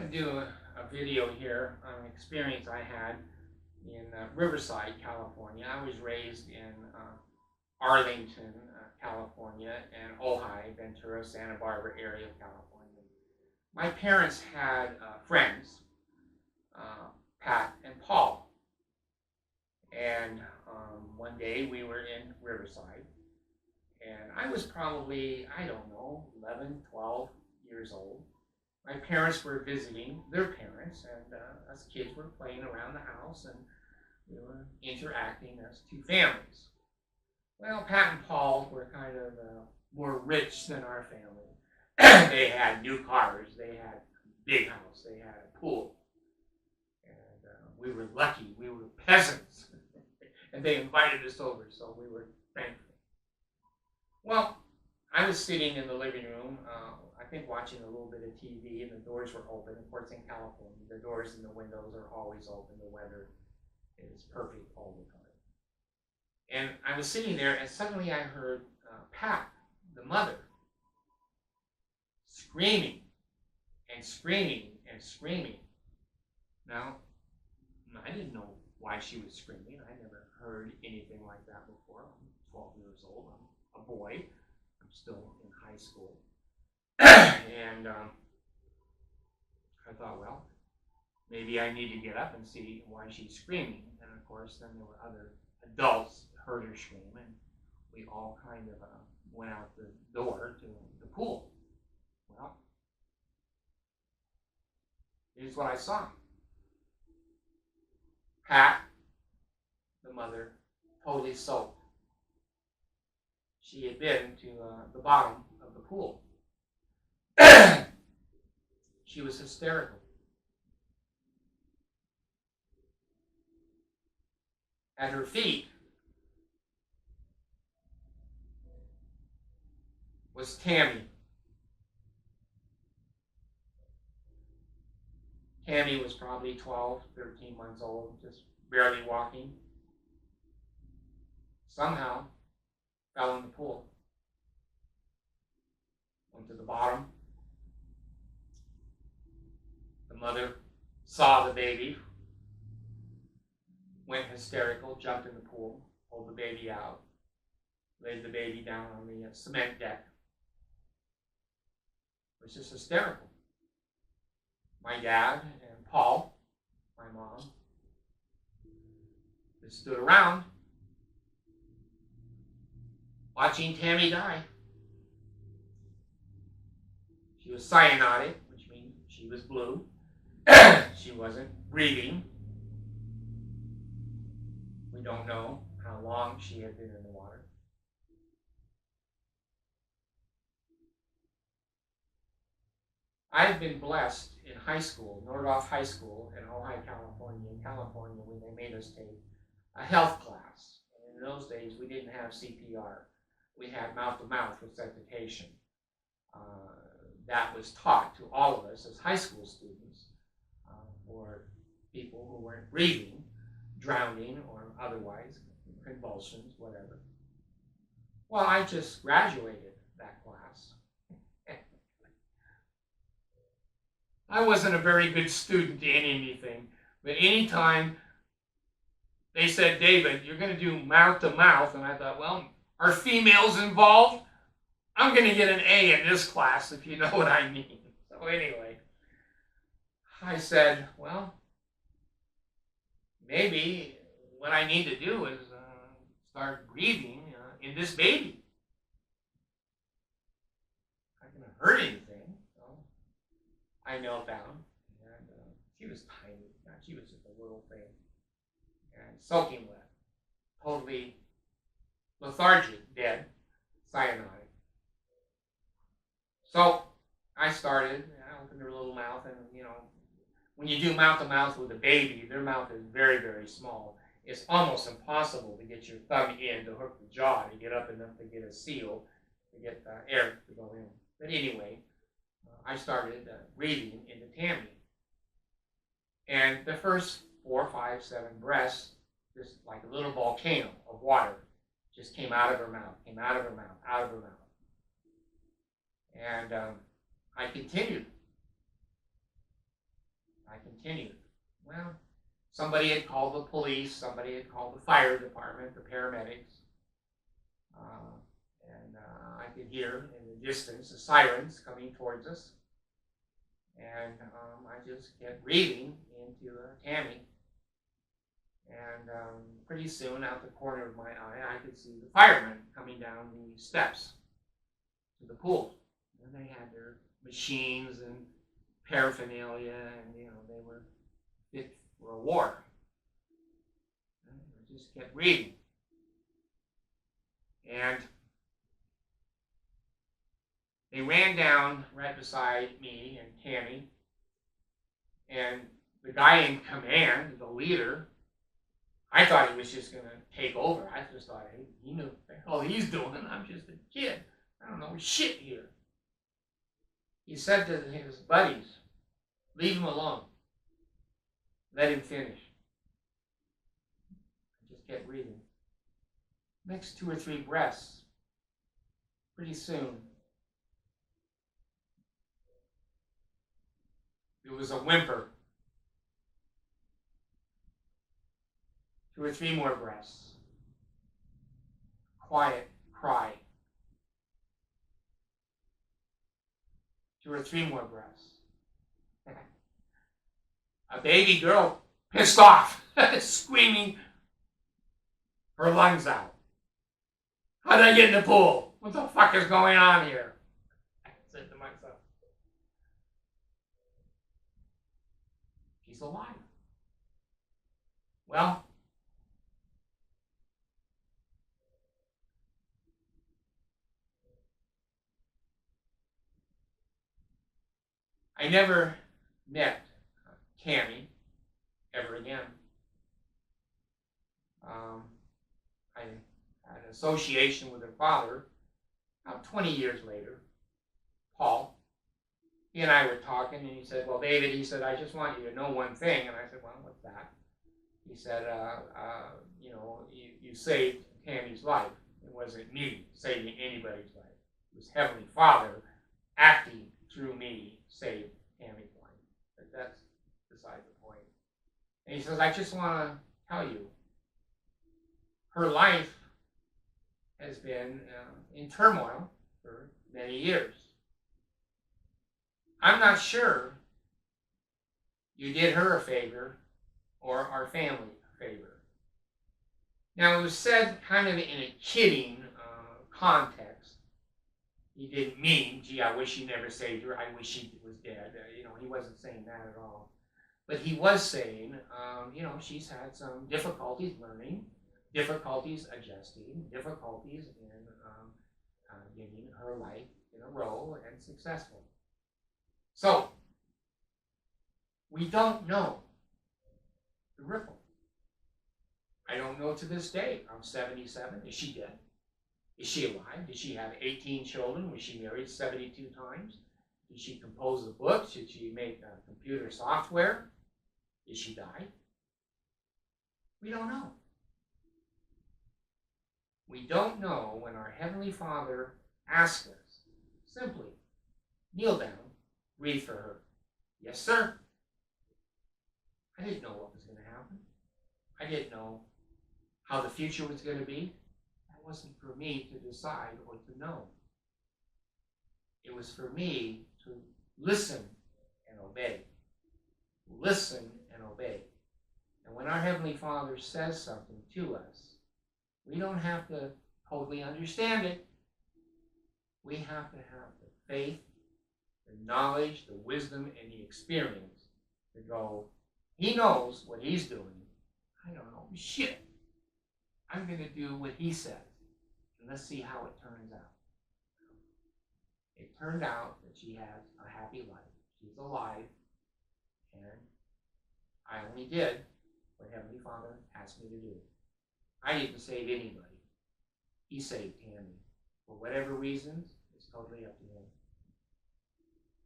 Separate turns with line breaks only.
to do a video here on an experience I had in Riverside, California. I was raised in Arlington, California, and Ojai, Ventura, Santa Barbara area of California. My parents had friends, Pat and Paul. And one day we were in Riverside, and I was probably, I don't know, 11, 12 years old. My parents were visiting their parents, and us kids were playing around the house, and we were interacting as two families. Well, Pat and Paul were kind of more rich than our family. They had new cars, they had a big house, they had a pool, and we were lucky. We were peasants, and they invited us over, so we were thankful. Well, I was sitting in the living room, I think watching a little bit of TV, and the doors were open. Of course, in California, the doors and the windows are always open. The weather is perfect all the time. And I was sitting there, and suddenly I heard Pat, the mother, screaming and screaming and screaming. Now, I didn't know why she was screaming. I never heard anything like that before. I'm 12 years old. I'm a boy. I'm still in high school. And I thought, well, maybe I need to get up and see why she's screaming. And of course, then there were other adults heard her scream, and we all kind of went out the door to the pool. Well, here's what I saw. Pat, the mother, totally soaked. She had been to the bottom of the pool. She was hysterical. At her feet was Tammy. Tammy was probably 12, 13 months old, just barely walking. Somehow fell in the pool. Went to the bottom. The mother saw the baby, went hysterical, jumped in the pool, pulled the baby out, laid the baby down on the cement deck. It was just hysterical. My dad and Paul, my mom, just stood around watching Tammy die. She was cyanotic, which means she was blue. She wasn't breathing. We don't know how long she had been in the water. I've been blessed in high school, Nordhoff High School in Ojai, California, when they made us take a health class. And in those days, we didn't have CPR. We had mouth-to-mouth resuscitation. That was taught to all of us as high school students for people who weren't breathing, drowning, or otherwise, convulsions, whatever. Well, I just graduated that class. I wasn't a very good student in anything, but anytime they said, David, you're going to do mouth to mouth, and I thought, well, are females involved? I'm going to get an A in this class, if you know what I mean. So anyway, I said, well, maybe what I need to do is start breathing in this baby. Not going to hurt anything. So I knelt down, and she was tiny. She was just a little thing, and soaking wet, totally lethargic, dead, cyanotic. So I started. I opened her little mouth, and when you do mouth to mouth with a baby, their mouth is very, very small. It's almost impossible to get your thumb in to hook the jaw to get up enough to get a seal, to get air to go in. But anyway, I started breathing into Tammy. And the first 4, 5, 7 breaths, just like a little volcano of water, just came out of her mouth, out of her mouth. And I continued. I continued. Well, somebody had called the police, somebody had called the fire department, the paramedics, and I could hear in the distance the sirens coming towards us. And I just kept breathing into Tammy. And pretty soon, out the corner of my eye, I could see the firemen coming down the steps to the pool. And they had their machines and paraphernalia, and they were fit for a war. And I just kept reading. And they ran down right beside me and Tammy, and the guy in command, the leader, I thought he was just going to take over. I just thought, hey, he knew what the hell he's doing. I'm just a kid. I don't know shit here. He said to his buddies, leave him alone. Let him finish. I just kept reading. Next 2 or 3 breaths, pretty soon, it was a whimper. 2 or 3 more breaths. Quiet cry. 2 or 3 more breaths. A baby girl, pissed off, screaming her lungs out. How did I get in the pool? What the fuck is going on here? I said to myself, she's alive. Well, I never met Tammy ever again. I had an association with her father about 20 years later, Paul. He and I were talking, and he said, well, David, he said, I just want you to know one thing. And I said, well, what's that? He said, you saved Tammy's life. It wasn't me saving anybody's life. It was Heavenly Father acting through me saved Tammy's life. But that's beside the point. And he says, I just want to tell you, her life has been in turmoil for many years. I'm not sure you did her a favor or our family a favor. Now, it was said kind of in a kidding context. He didn't mean, gee, I wish you never saved her. I wish she was dead. He wasn't saying that at all. But he was saying, she's had some difficulties learning, difficulties adjusting, difficulties in getting her life in a row and successful. So, we don't know the ripple. I don't know to this day. I'm 77. Is she dead? Is she alive? Did she have 18 children? Was she married 72 times? Did she compose a book? Did she make computer software? Did she die? We don't know. We don't know when our Heavenly Father asks us, simply, kneel down, read for her. Yes, sir. I didn't know what was going to happen. I didn't know how the future was going to be. That wasn't for me to decide or to know. It was for me to listen and obey. Listen and obey. And when our Heavenly Father says something to us, we don't have to totally understand it. We have to have the faith, the knowledge, the wisdom, and the experience to go, he knows what he's doing. I don't know shit. I'm going to do what he says. And let's see how it turns out. It turned out that she has a happy life. She's alive. And I only did what Heavenly Father asked me to do. I didn't save anybody. He saved Tammy. For whatever reasons, it's totally up to him.